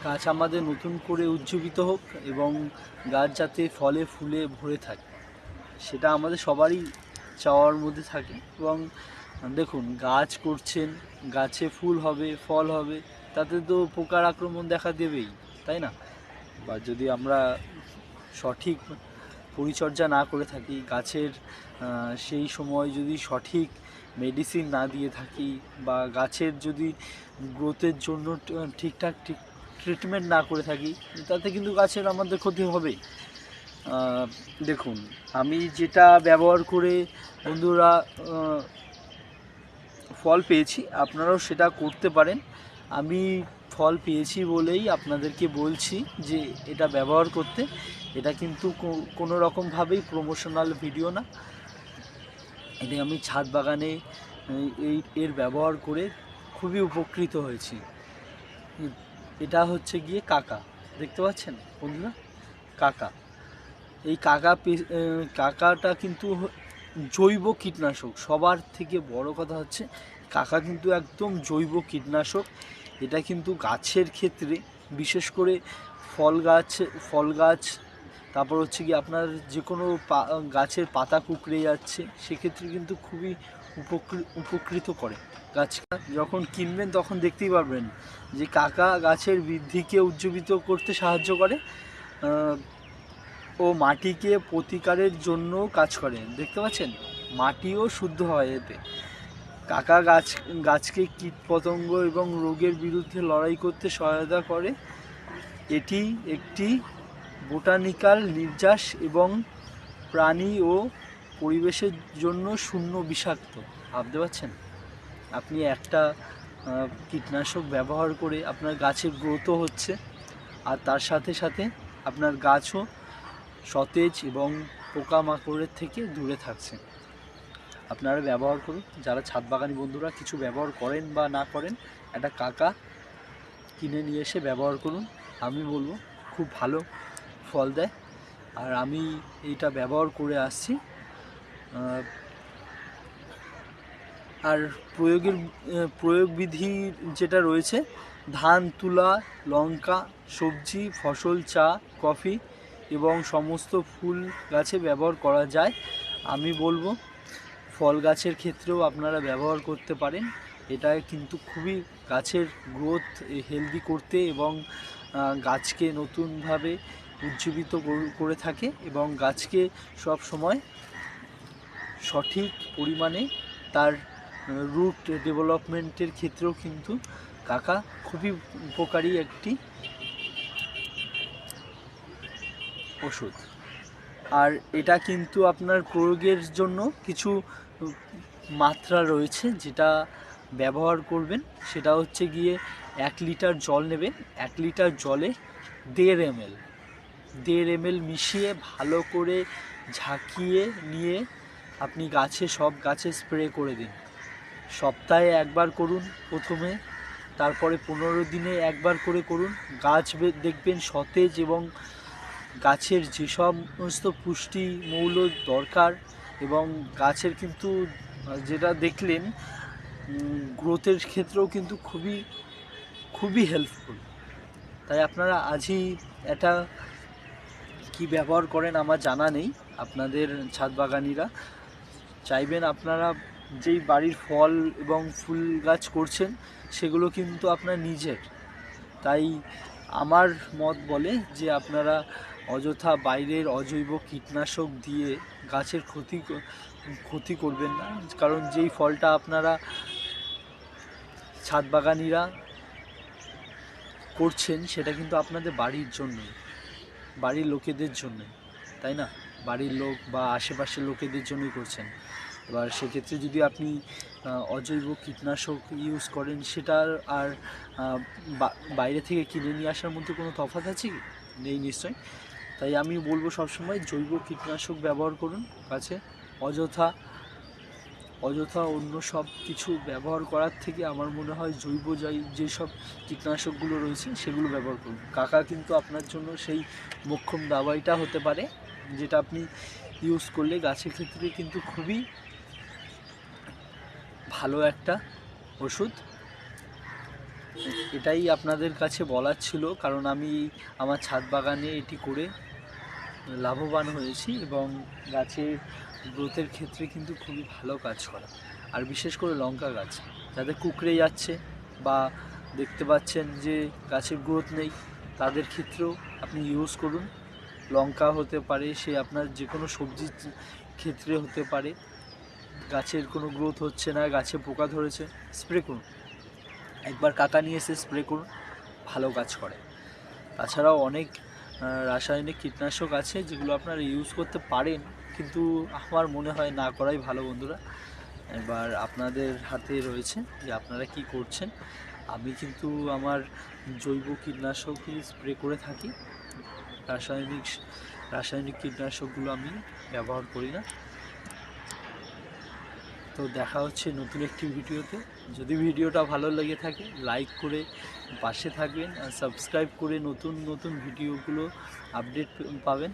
গাছ আমাদের নতুন করে উজ্জীবিত হোক এবং গাছ যাতে ফলে ফুলে ভরে থাকে, সেটা আমাদের সবারই চাওয়ার মধ্যে থাকে। এবং দেখুন, গাছ করছেন, গাছে ফুল হবে, ফল হবে, তাতে তো পোকার আক্রমণ দেখা দেবেই, তাই না? বা যদি আমরা সঠিক পরিচর্যা না করে থাকি, গাছের সেই সময় যদি সঠিক মেডিসিন না দিয়ে থাকি, বা গাছের যদি গ্রোথের জন্য ঠিকঠাক ট্রিটমেন্ট না করে থাকি, তাতে কিন্তু গাছের আমাদের ক্ষতি হবেই। দেখুন, আমি যেটা ব্যবহার করে বন্ধুরা ফল পেয়েছি, আপনারাও সেটা করতে পারেন। আমি ফল পেয়েছি বলেই আপনাদেরকে বলছি যে এটা ব্যবহার করতে। এটা কিন্তু কোনো রকমভাবেই প্রমোশনাল ভিডিও না, এটা আমি ছাদ বাগানে এর ব্যবহার করে খুবই উপকৃত হয়েছি। এটা হচ্ছে গিয়ে কাকা, দেখতে পাচ্ছেন বন্ধুরা, কাকা। এই কাকাটা কিন্তু জৈব কীটনাশক। সবার থেকে বড় কথা হচ্ছে কাকা কিন্তু একদম জৈব কীটনাশক। এটা কিন্তু গাছের ক্ষেত্রে, বিশেষ করে ফল গাছ, তারপর হচ্ছে কি আপনার যে কোনো গাছের পাতা কুঁকড়ে যাচ্ছে, সেক্ষেত্রে কিন্তু খুবই উপকৃত করে। গাছটা যখন কিনবেন তখন দেখতেই পারবেন যে কাকা গাছের বৃদ্ধিকে উজ্জীবিত করতে সাহায্য করে ও মাটিকে প্রতিকারের জন্য কাজ করে। দেখতে পাচ্ছেন, মাটিও শুদ্ধ হয় এতে। কাকা গাছকে কীটপতঙ্গ এবং রোগের বিরুদ্ধে লড়াই করতে সহায়তা করে। এটি একটি বোটানিক্যাল নির্যাস এবং প্রাণী ও পরিবেশের জন্য শূন্য বিষাক্ত। ভাবতে পারছেন, আপনি একটা কীটনাশক ব্যবহার করে আপনার গাছের গ্রোথও হচ্ছে, আর তার সাথে সাথে আপনার গাছও সতেজ এবং পোকামাকড়ের থেকে দূরে থাকছে। আপনারা ব্যবহার করুন। যারা ছাদ বাগানি বন্ধুরা কিছু ব্যবহার করেন বা না করেন, একটা কাকা কিনে নিয়ে এসে ব্যবহার করুন। আমি বলবো খুব ভালো ফল দেয়, আর আমি এইটা ব্যবহার করে আসছি। আর প্রয়োগবিধি যেটা রয়েছে, ধান, তুলা, লঙ্কা, সবজি, ফসল, চা, কফি এবং সমস্ত ফুল গাছে ব্যবহার করা যায়। আমি বলবো ফল গাছের ক্ষেত্রেও আপনারা ব্যবহার করতে পারেন। এটা কিন্তু খুবই গাছের গ্রোথ হেলদি করতে এবং গাছকে নতুনভাবে উজ্জীবিত করে থাকে, এবং গাছকে সব সময় সঠিক পরিমাণে তার রুট ডেভেলপমেন্টের ক্ষেত্রেও কিন্তু কাকা খুবই উপকারী একটি ওষুধ। আর এটা কিন্তু আপনার প্রয়োগের জন্য কিছু মাত্রা রয়েছে, যেটা ব্যবহার করবেন। সেটা হচ্ছে গিয়ে 1 লিটার জল নেবেন, 1 লিটার জলে 1.5 ml মিশিয়ে ভালো করে ঝাঁকিয়ে নিয়ে আপনি সব গাছে স্প্রে করে দিন। সপ্তাহে একবার করুন প্রথমে, তারপরে 15 দিনে একবার করে করুন। গাছ দেখবেন সতেজ, এবং গাছের যে সমস্ত পুষ্টি মৌল দরকার, এবং গাছের কিন্তু যেটা দেখলেন গ্রোথের ক্ষেত্রেও কিন্তু খুবই হেল্পফুল। তাই আপনারা আজই এটা কি ব্যবহার করেন আমার জানা নেই। আপনাদের ছাদ বাগানিরা চাইবেন আপনারা যেই বাড়ির ফল এবং ফুল গাছ করছেন, সেগুলো কিন্তু আপনার নিজের। তাই আমার মত বলে যে আপনারা অযথা বাইরের অজৈব কীটনাশক দিয়ে গাছের ক্ষতি করবেন না। কারণ যেই ফলটা আপনারা ছাদ বাগানিরা করছেন, সেটা কিন্তু আপনাদের বাড়ির জন্যই, বাড়ির লোকেদের জন্যই, তাই না? বাড়ির লোক বা আশেপাশের লোকেদের জন্যই করছেন। এবার সেক্ষেত্রে যদি আপনি অজৈব কীটনাশক ইউজ করেন, সেটার আর বাইরে থেকে কিনে নিয়ে আসার মধ্যে কোনো তফাৎ আছে কি? নেই নিশ্চয়। তাই আমি বলবো সবসময় জৈব কীটনাশক ব্যবহার করুন গাছে। অযথা অন্য সব কিছু ব্যবহার করার থেকে আমার মনে হয় জৈব যেসব কীটনাশকগুলো রয়েছে সেগুলো ব্যবহার করুন। কাকা কিন্তু আপনার জন্য সেই মোক্ষম দাওয়াইটা হতে পারে, যেটা আপনি ইউজ করলে গাছের ক্ষেত্রে কিন্তু খুবই ভালো একটা ওষুধ। এটাই আপনাদের কাছে বলার ছিল, কারণ আমি আমার ছাদ বাগানে এটি করে লাভবান হয়েছি এবং গাছের গ্রোথের ক্ষেত্রে কিন্তু খুবই ভালো কাজ করে। আর বিশেষ করে লঙ্কা গাছ যাদের কুঁকড়ে যাচ্ছে বা দেখতে পাচ্ছেন যে গাছের গ্রোথ নেই, তাদের ক্ষেত্রেও আপনি ইউজ করুন। লঙ্কা হতে পারে, সে আপনার যে কোনো সবজির ক্ষেত্রে হতে পারে। গাছের কোনো গ্রোথ হচ্ছে না, গাছে পোকা ধরেছে, স্প্রে করুন, একবার কাকা নিয়ে এসে স্প্রে করুন, ভালো কাজ করে। তাছাড়াও অনেক রাসায়নিক কীটনাশক আছে যেগুলো আপনারা ইউজ করতে পারেন, কিন্তু আমার মনে হয় না করাই ভালো বন্ধুরা। এবার আপনাদের হাতে রয়েছে যে আপনারা কি করছেন। আমি কিন্তু আমার জৈব কীটনাশকই স্প্রে করে থাকি, রাসায়নিক কীটনাশকগুলো আমি ব্যবহার করি না। তো দেখা হচ্ছে নতুন একটি ভিডিওতে। যদি ভিডিওটা ভালো লেগে থাকে লাইক করে পাশে থাকবেন আর সাবস্ক্রাইব করে নতুন নতুন ভিডিওগুলো আপডেট পাবেন।